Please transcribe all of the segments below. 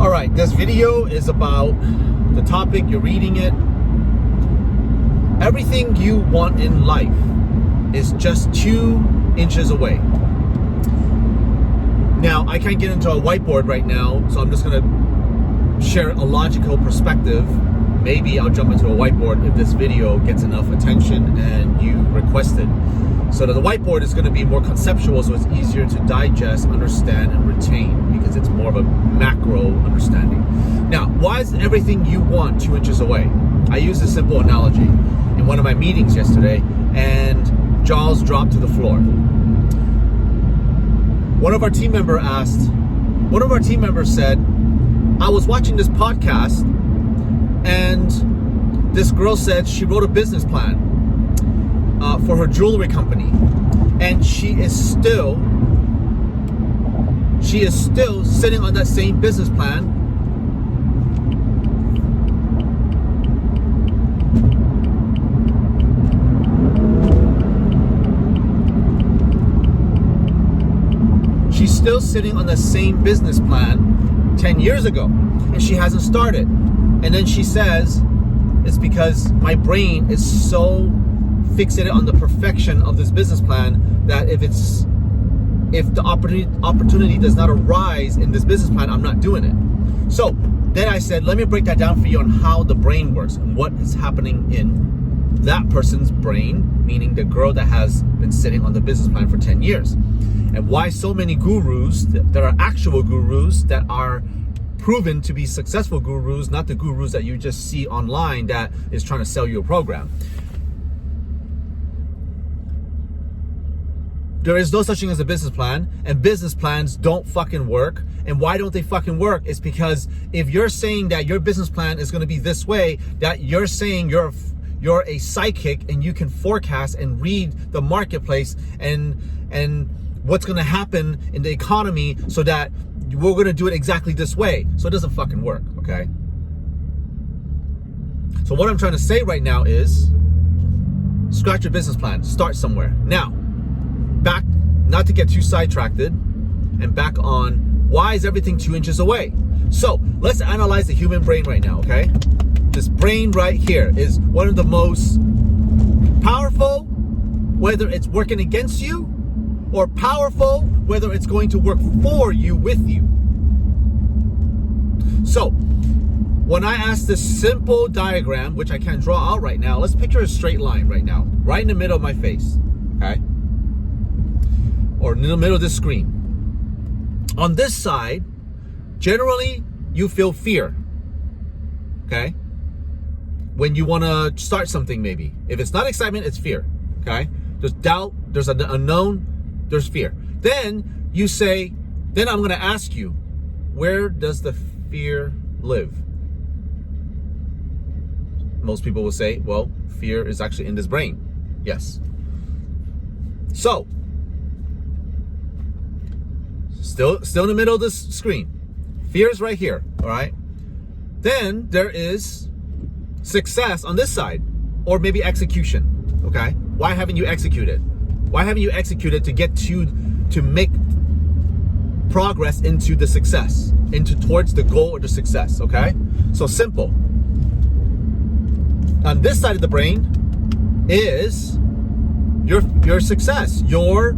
All right, this video is about the topic, you're reading it. Everything you want in life is just 2 inches away. Now, I can't get into a whiteboard right now, so I'm just gonna share a logical perspective. Maybe I'll jump into a whiteboard if this video gets enough attention and you request it. So the whiteboard is gonna be more conceptual, so it's easier to digest, understand, and retain because it's more of a macro understanding. Now, why is everything you want 2 inches away? I used a simple analogy in one of my meetings yesterday, and jaws dropped to the floor. One of our team members said, I was watching this podcast and this girl said she wrote a business plan for her jewelry company, and she is still sitting on that same business plan. She's still sitting on the same business plan 10 years ago, and she hasn't started. And then she says, it's because my brain is so fixated on the perfection of this business plan that if the opportunity does not arise in this business plan, I'm not doing it. So then I said, let me break that down for you on how the brain works and what is happening in that person's brain, meaning the girl that has been sitting on the business plan for 10 years. And why so many gurus that are actual gurus that are proven to be successful gurus, not the gurus that you just see online that is trying to sell you a program. There is no such thing as a business plan, and business plans don't fucking work. And why don't they fucking work? It's because if you're saying that your business plan is going to be this way, that you're saying you're a psychic and you can forecast and read the marketplace and what's going to happen in the economy so that we're going to do it exactly this way. So it doesn't fucking work, okay? So what I'm trying to say right now is scratch your business plan, start somewhere. Now, back, not to get too sidetracked, and back on why is everything 2 inches away? So let's analyze the human brain right now, okay? This brain right here is one of the most powerful, whether it's working against you, or powerful, whether it's going to work for you, with you. So, when I ask this simple diagram, which I can't draw out right now, let's picture a straight line right now, right in the middle of my face, okay? Or in the middle of this screen. On this side, generally, you feel fear, okay? When you want to start something, maybe. If it's not excitement, it's fear, okay? There's doubt, there's an unknown, there's fear. Then you say, then I'm going to ask you, where does the fear live? Most people will say, well, fear is actually in this brain. Yes. So, still in the middle of this screen. Fear is right here, all right? Then there is success on this side, or maybe execution, okay? Why haven't you executed? Why haven't you executed to get to make progress into the success, towards the goal or the success, okay? So simple. On this side of the brain is your success, your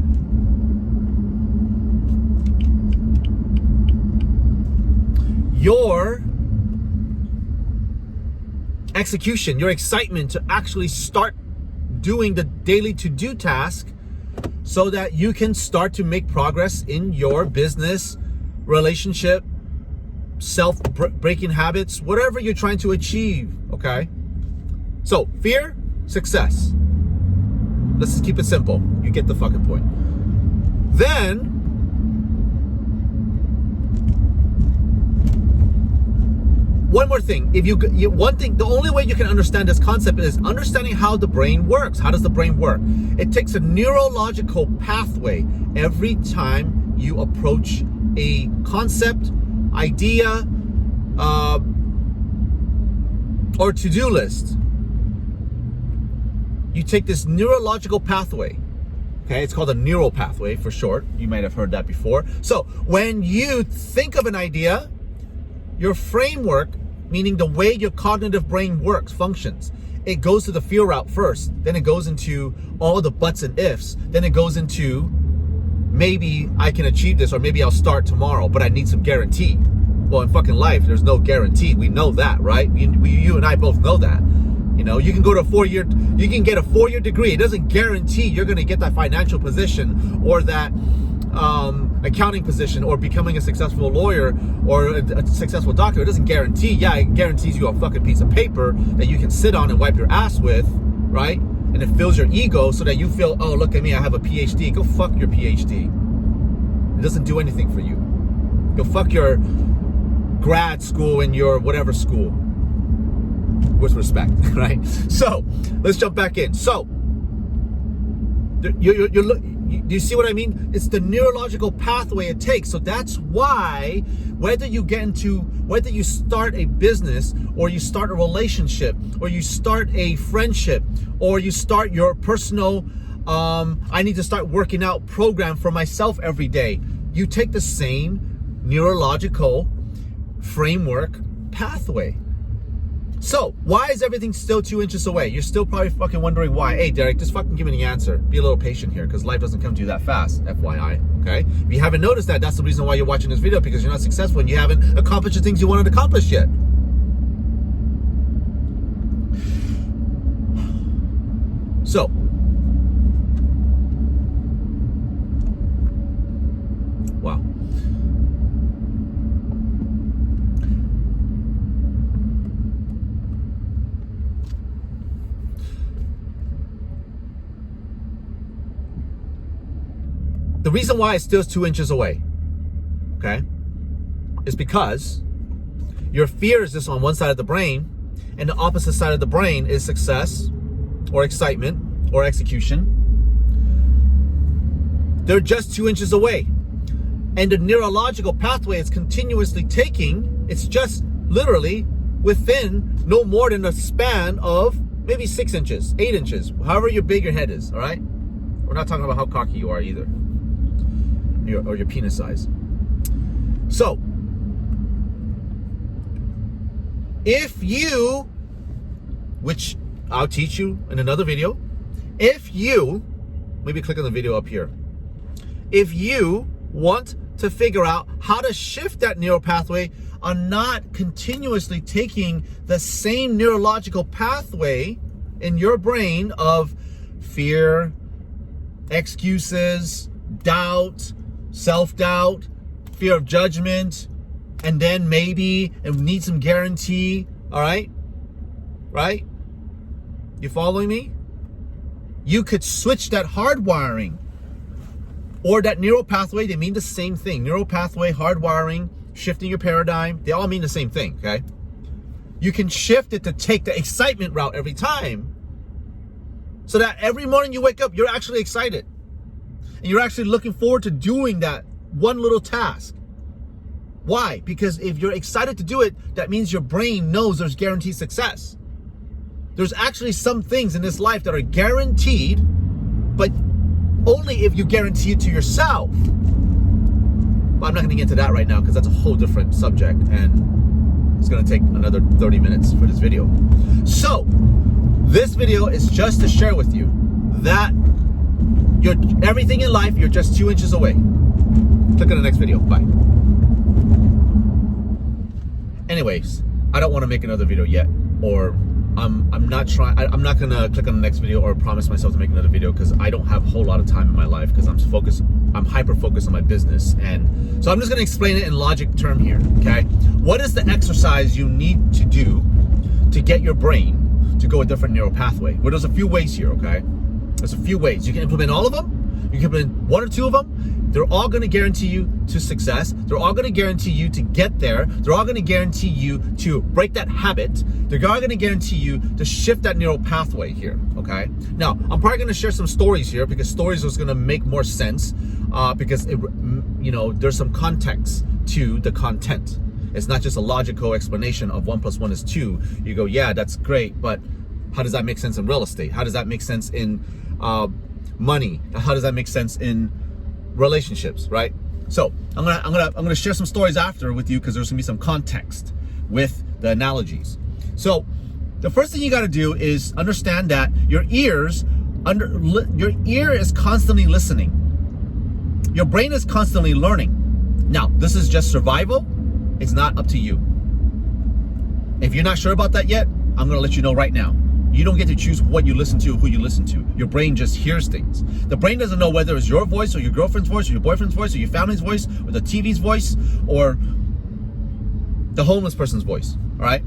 execution, your excitement to actually start doing the daily to-do task so that you can start to make progress in your business, relationship, self-breaking habits, whatever you're trying to achieve, okay? So, fear, success. Let's just keep it simple. You get the fucking point. Then, one more thing. The only way you can understand this concept is understanding how the brain works. How does the brain work? It takes a neurological pathway every time you approach a concept, idea, or to-do list. You take this neurological pathway. Okay, it's called a neural pathway for short. You might have heard that before. So when you think of an idea, your framework, meaning the way your cognitive brain functions, it goes to the fear route first, then it goes into all the buts and ifs, then it goes into maybe I can achieve this, or maybe I'll start tomorrow, but I need some guarantee. Well, in fucking life, there's no guarantee. We know that, right? You and I both know that. You know, you can go to you can get a 4-year degree. It doesn't guarantee you're going to get that financial position or that accounting position or becoming a successful lawyer or a successful doctor. It doesn't guarantee. Yeah, it guarantees you a fucking piece of paper that you can sit on and wipe your ass with, right? And it fills your ego so that you feel, oh, look at me, I have a PhD. Go fuck your PhD. It doesn't do anything for you. Go fuck your grad school and your whatever school. With respect, right? So let's jump back in. So you see what I mean? It's the neurological pathway it takes. So that's why whether you start a business or you start a relationship or you start a friendship or you start your personal I need to start working out program for myself every day, you take the same neurological framework pathway. So, why is everything still 2 inches away? You're still probably fucking wondering why. Hey, Derek, just fucking give me the answer. Be a little patient here, because life doesn't come to you that fast, FYI, okay? If you haven't noticed that, that's the reason why you're watching this video, because you're not successful and you haven't accomplished the things you wanted to accomplish yet. So, wow. The reason why it's still 2 inches away, okay, is because your fear is just on one side of the brain, and the opposite side of the brain is success or excitement or execution. They're just 2 inches away. And the neurological pathway is continuously taking, it's just literally within no more than a span of maybe 6 inches, 8 inches, however big your head is, all right? We're not talking about how cocky you are either. Or your penis size. So, if you, which I'll teach you in another video, if you, maybe click on the video up here, if you want to figure out how to shift that neural pathway on not continuously taking the same neurological pathway in your brain of fear, excuses, doubt, self-doubt, fear of judgment, and then maybe and need some guarantee, all right? Right? You following me? You could switch that hardwiring or that neural pathway. They mean the same thing. Neural pathway, hardwiring, shifting your paradigm, they all mean the same thing, okay? You can shift it to take the excitement route every time so that every morning you wake up, you're actually excited. And you're actually looking forward to doing that one little task. Why? Because if you're excited to do it, that means your brain knows there's guaranteed success. There's actually some things in this life that are guaranteed, but only if you guarantee it to yourself. But I'm not going to get into that right now because that's a whole different subject, and it's going to take another 30 minutes for this video. So, this video is just to share with you that everything in life, you're just 2 inches away. Click on the next video. Bye. Anyways, I don't want to make another video yet, or I'm not gonna click on the next video or promise myself to make another video because I don't have a whole lot of time in my life because I'm hyper focused on my business. And so I'm just gonna explain it in logic term here, okay? What is the exercise you need to do to get your brain to go a different neural pathway? Well, there's a few ways here, okay? There's a few ways. You can implement all of them. You can implement one or two of them. They're all going to guarantee you to success. They're all going to guarantee you to get there. They're all going to guarantee you to break that habit. They're all going to guarantee you to shift that neural pathway here, okay? Now, I'm probably going to share some stories here because stories is going to make more sense because, there's some context to the content. It's not just a logical explanation of 1 + 1 is 2. You go, yeah, that's great, but how does that make sense in real estate? How does that make sense in money? How does that make sense in relationships, right? So I'm gonna share some stories after with you because there's gonna be some context with the analogies. So the first thing you got to do is understand that your ear is constantly listening. Your brain is constantly learning. Now, this is just survival. It's not up to you. If you're not sure about that yet, I'm gonna let you know right now. You don't get to choose what you listen to, who you listen to. Your brain just hears things. The brain doesn't know whether it's your voice or your girlfriend's voice or your boyfriend's voice or your family's voice or the TV's voice or the homeless person's voice, all right?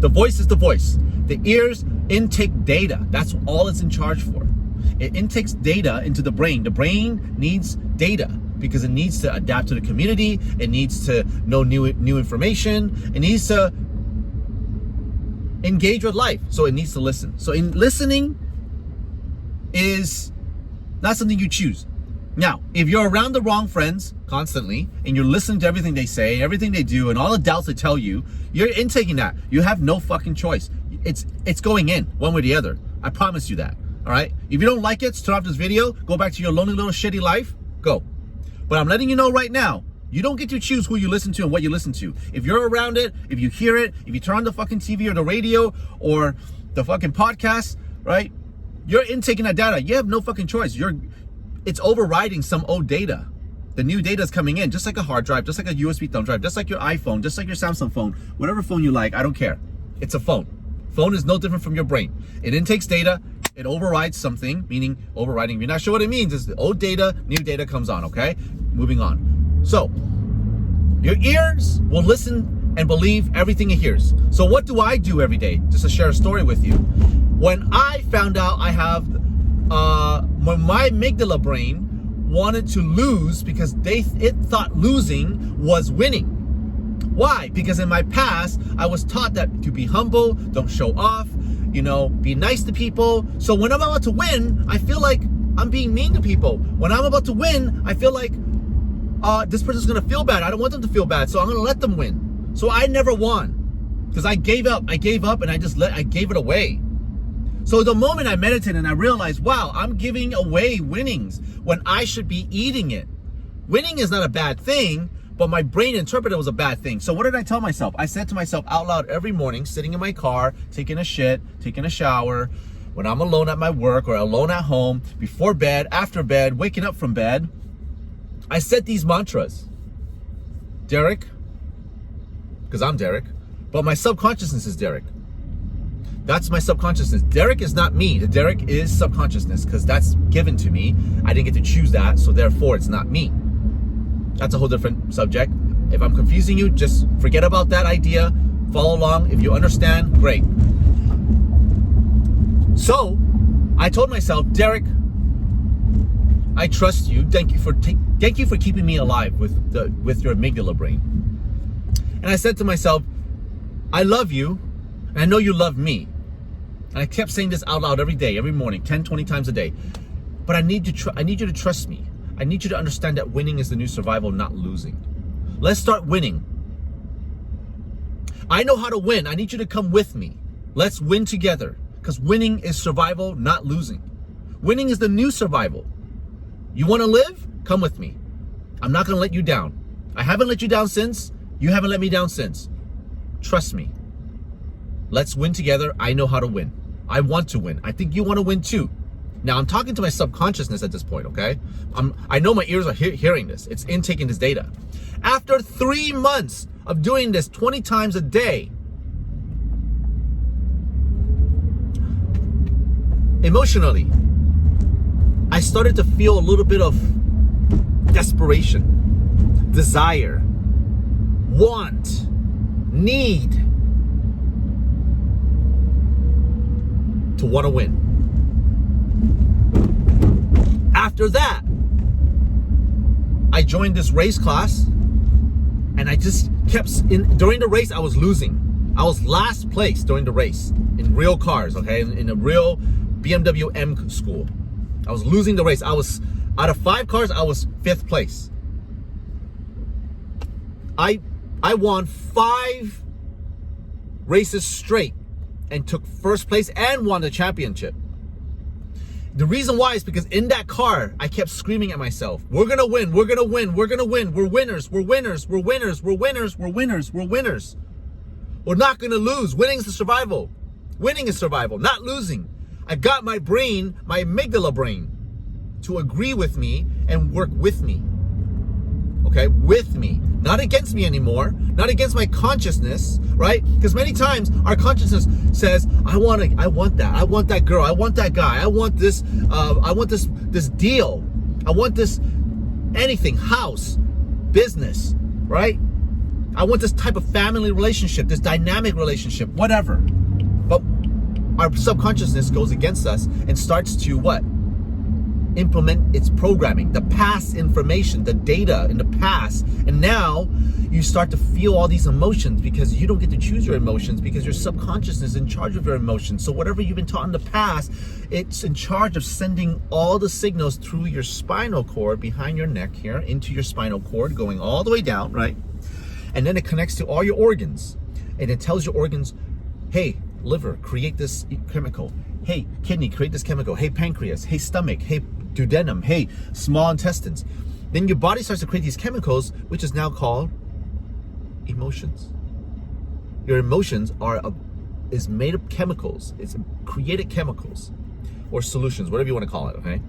The voice is the voice. The ears intake data. That's all it's in charge for. It intakes data into the brain. The brain needs data because it needs to adapt to the community. It needs to know new information. It needs to engage with life. So it needs to listen. So listening is not something you choose. Now, if you're around the wrong friends constantly and you're listening to everything they say, everything they do, and all the doubts they tell you, you're intaking that. You have no fucking choice. It's going in one way or the other. I promise you that. All right? If you don't like it, turn off this video, go back to your lonely little shitty life, go. But I'm letting you know right now, you don't get to choose who you listen to and what you listen to. If you're around it, if you hear it, if you turn on the fucking TV or the radio or the fucking podcast, right? You're intaking that data. You have no fucking choice. It's overriding some old data. The new data is coming in, just like a hard drive, just like a USB thumb drive, just like your iPhone, just like your Samsung phone, whatever phone you like, I don't care. It's a phone. Phone is no different from your brain. It intakes data, it overrides something, meaning overriding. If you're not sure what it means, it's the old data, new data comes on, okay? Moving on. So, your ears will listen and believe everything it hears. So what do I do every day? Just to share a story with you. When I found out I have my amygdala brain wanted to lose because it thought losing was winning. Why? Because in my past, I was taught that to be humble, don't show off, be nice to people. So when I'm about to win, I feel like I'm being mean to people. When I'm about to win, I feel like this person's gonna feel bad. I don't want them to feel bad, so I'm gonna let them win. So I never won because I gave up and I gave it away. So the moment I meditated and I realized, wow, I'm giving away winnings when I should be eating it. Winning is not a bad thing, but my brain interpreted it was a bad thing. So what did I tell myself? I said to myself out loud every morning, sitting in my car, taking a shit, taking a shower, when I'm alone at my work or alone at home, before bed, after bed, waking up from bed, I said these mantras. Derek, because I'm Derek, but my subconsciousness is Derek. That's my subconsciousness. Derek is not me. The Derek is subconsciousness because that's given to me. I didn't get to choose that, so therefore it's not me. That's a whole different subject. If I'm confusing you, just forget about that idea. Follow along. If you understand, great. So I told myself, Derek, I trust you. Thank you for keeping me alive with your amygdala brain. And I said to myself, I love you, and I know you love me. And I kept saying this out loud every day, every morning, 10, 20 times a day. But I need you to trust me. I need you to understand that winning is the new survival, not losing. Let's start winning. I know how to win. I need you to come with me. Let's win together. Because winning is survival, not losing. Winning is the new survival. You want to live? Come with me. I'm not going to let you down. I haven't let you down since. You haven't let me down since. Trust me. Let's win together. I know how to win. I want to win. I think you want to win too. Now, I'm talking to my subconsciousness at this point, okay? I know my ears are hearing this. It's intaking this data. After 3 months of doing this 20 times a day, emotionally, I started to feel a little bit of desperation, desire, want, need to want to win. After that, I joined this race class and I just kept, during the race, I was losing. I was last place during the race in real cars, okay? In a real BMW M school. I was losing the race. I was, out of 5 cars, I was 5th place. I won 5 races straight and took 1st place and won the championship. The reason why is because in that car, I kept screaming at myself, we're gonna win, we're gonna win, we're gonna win, we're winners, we're winners, we're winners, we're winners, we're winners, we're winners. We're not gonna lose. Winning is the survival. Winning is survival, not losing. I got my brain, my amygdala brain, to agree with me and work with me. Okay, with me, not against me anymore, not against my consciousness, right? Because many times our consciousness says, I want that girl, I want that guy, I want this deal, I want this anything, house, business, right? I want this type of family relationship, this dynamic relationship, whatever. But our subconsciousness goes against us and starts to what? Implement its programming, the past information, the data in the past. And now you start to feel all these emotions because you don't get to choose your emotions because your subconscious is in charge of your emotions. So whatever you've been taught in the past, it's in charge of sending all the signals through your spinal cord behind your neck here into your spinal cord, going all the way down, right? And then it connects to all your organs. And it tells your organs, hey, liver, create this chemical. Hey, kidney, create this chemical. Hey, pancreas. Hey, stomach. Hey, duodenum. Hey, small intestines. Then your body starts to create these chemicals, which is now called emotions. Your emotions is made of chemicals. It's created chemicals or solutions, whatever you want to call it, okay?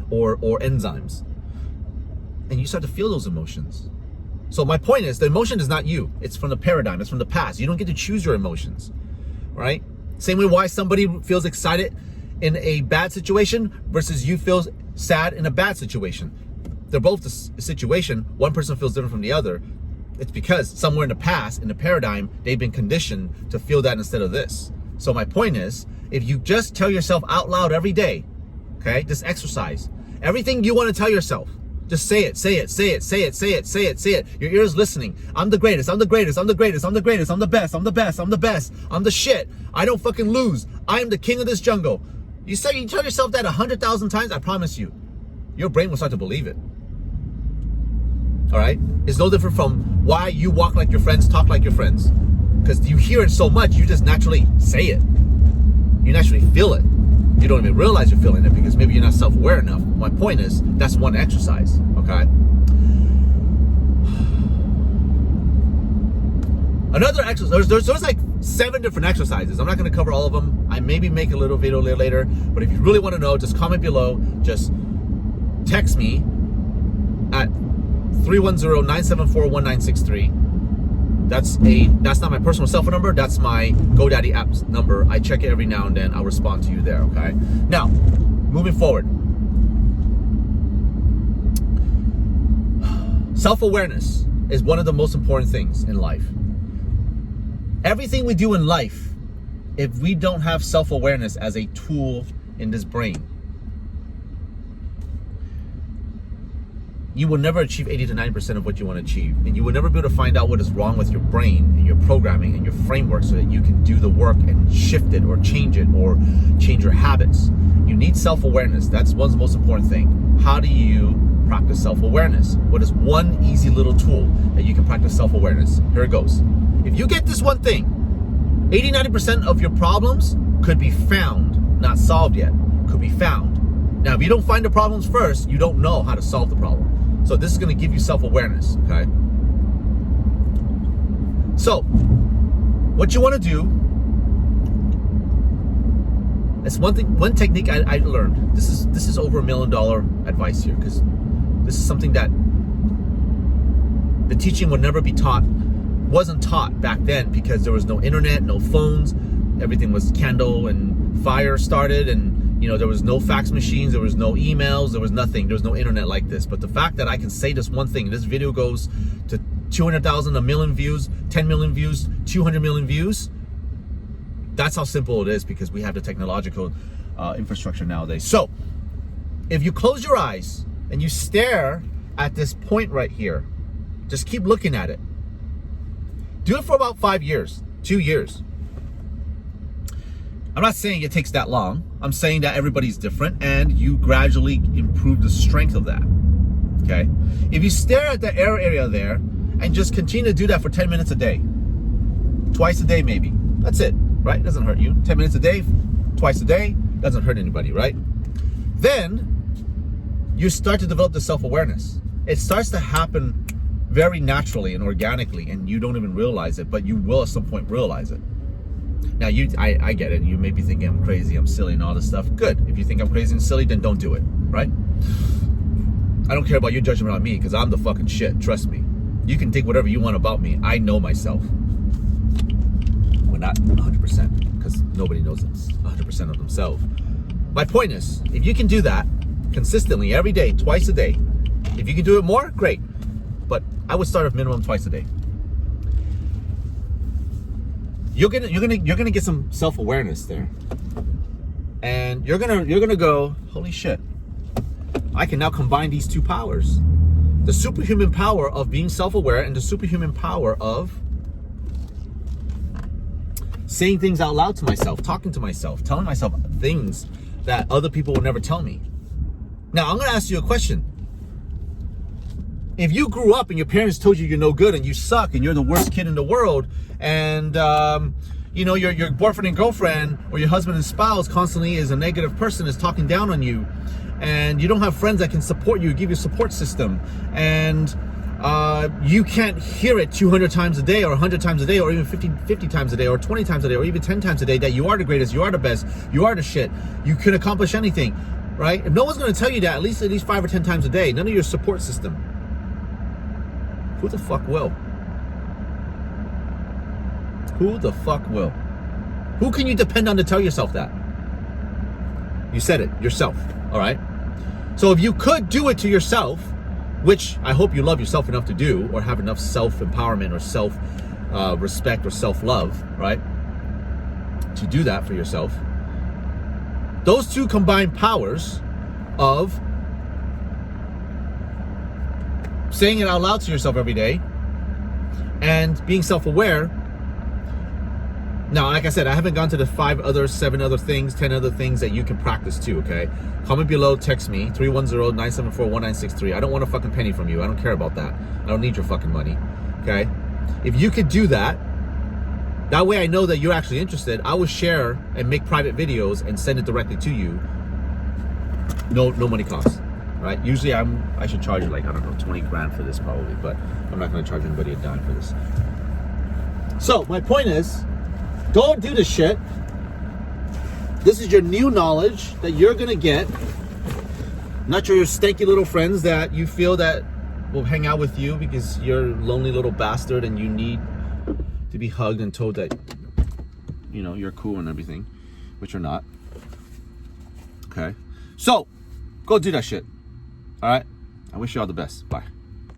Or enzymes. And you start to feel those emotions. So my point is, the emotion is not you. It's from the paradigm. It's from the past. You don't get to choose your emotions, right? Same way why somebody feels excited in a bad situation versus you feel sad in a bad situation. They're both the situation. One person feels different from the other. It's because somewhere in the past, in the paradigm, they've been conditioned to feel that instead of this. So my point is, if you just tell yourself out loud every day, okay, this exercise, everything you want to tell yourself, just say it, say it, say it, say it, say it, say it, say it. Your ear is listening. I'm the greatest, I'm the greatest, I'm the greatest, I'm the greatest, I'm the best, I'm the best, I'm the best, I'm the shit. I don't fucking lose. I am the king of this jungle. You tell yourself that 100,000 times, I promise you, your brain will start to believe it. All right? It's no different from why you walk like your friends, talk like your friends. Because you hear it so much, you just naturally say it. You naturally feel it. You don't even realize you're feeling it because maybe you're not self-aware enough. My point is, that's one exercise, okay? Another exercise, there's like 7 different exercises. I'm not gonna cover all of them. I maybe make a little video later, but if you really wanna know, just comment below, just text me at 310-974-1963. That's not my personal cell phone number, that's my GoDaddy app's number. I check it every now and then, I'll respond to you there, okay? Now, moving forward. Self-awareness is one of the most important things in life. Everything we do in life, if we don't have self-awareness as a tool in this brain, you will never achieve 80 to 90% of what you want to achieve. And you will never be able to find out what is wrong with your brain and your programming and your framework so that you can do the work and shift it or change your habits. You need self-awareness. That's one's most important thing. How do you practice self-awareness? What is one easy little tool that you can practice self-awareness? Here it goes. If you get this one thing, 80, 90% of your problems could be found, not solved yet, could be found. Now, if you don't find the problems first, you don't know how to solve the problem. So this is going to give you self-awareness, okay? So, what you want to do, it's one technique I learned. This is over $1 million advice here, because this is something that the teaching would never be taught, wasn't taught back then because there was no internet, no phones, everything was candle and fire started, and there was no fax machines, there was no emails, there was nothing, there was no internet like this. But the fact that I can say this one thing, this video goes to 200,000, 1 million views, 10 million views, 200 million views, that's how simple it is because we have the technological infrastructure nowadays. So, if you close your eyes and you stare at this point right here, just keep looking at it. Do it for about 5 years, 2 years. I'm not saying it takes that long. I'm saying that everybody's different and you gradually improve the strength of that, okay? If you stare at the air area there and just continue to do that for 10 minutes a day, twice a day maybe, that's it, right? It doesn't hurt you. 10 minutes a day, twice a day, doesn't hurt anybody, right? then you start to develop the self-awareness. It starts to happen very naturally and organically, and you don't even realize it, but you will at some point realize it. Now, I get it. You may be thinking I'm crazy, I'm silly, and all this stuff. Good. If you think I'm crazy and silly, then don't do it, right? I don't care about your judgment on me, because I'm the fucking shit. Trust me. You can think whatever you want about me. I know myself. Well, not 100%, because nobody knows 100% of themselves. My point is, if you can do that consistently every day, twice a day, if you can do it more, great. But I would start at minimum twice a day. You're gonna get some self-awareness there, and you're gonna go, holy shit! I can now combine these two powers: the superhuman power of being self-aware and the superhuman power of saying things out loud to myself, talking to myself, telling myself things that other people will never tell me. Now, I'm gonna ask you a question. If you grew up and your parents told you you're no good and you suck and you're the worst kid in the world, and your boyfriend and girlfriend or your husband and spouse constantly is a negative person, is talking down on you, and you don't have friends that can support you, give you a support system, and you can't hear it 200 times a day or 100 times a day or even 50 times a day or 20 times a day or even 10 times a day that you are the greatest, you are the best, you are the shit, you can accomplish anything, right? If no one's going to tell you that at least 5 or 10 times a day, none of your support system, who the fuck will? Who the fuck will? Who can you depend on to tell yourself that? You said it, yourself, all right? So if you could do it to yourself, which I hope you love yourself enough to do, or have enough self-empowerment or self-respect or self-love, right? To do that for yourself. Those two combined powers of saying it out loud to yourself every day and being self-aware. Now, like I said, I haven't gone to the 7 other things, 10 other things that you can practice too, okay? Comment below, text me, 310-974-1963. I don't want a fucking penny from you. I don't care about that. I don't need your fucking money, okay? If you could do that, that way I know that you're actually interested. I will share and make private videos and send it directly to you. No money cost, right? Usually I should charge you like, I don't know, 20 grand for this probably, but I'm not gonna charge anybody a dime for this. So my point is, go do this shit. This is your new knowledge that you're gonna get. Not your stanky little friends that you feel that will hang out with you because you're a lonely little bastard and you need to be hugged and told that, you know, you're cool and everything, which you're not. Okay? So, go do that shit. All right? I wish you all the best. Bye.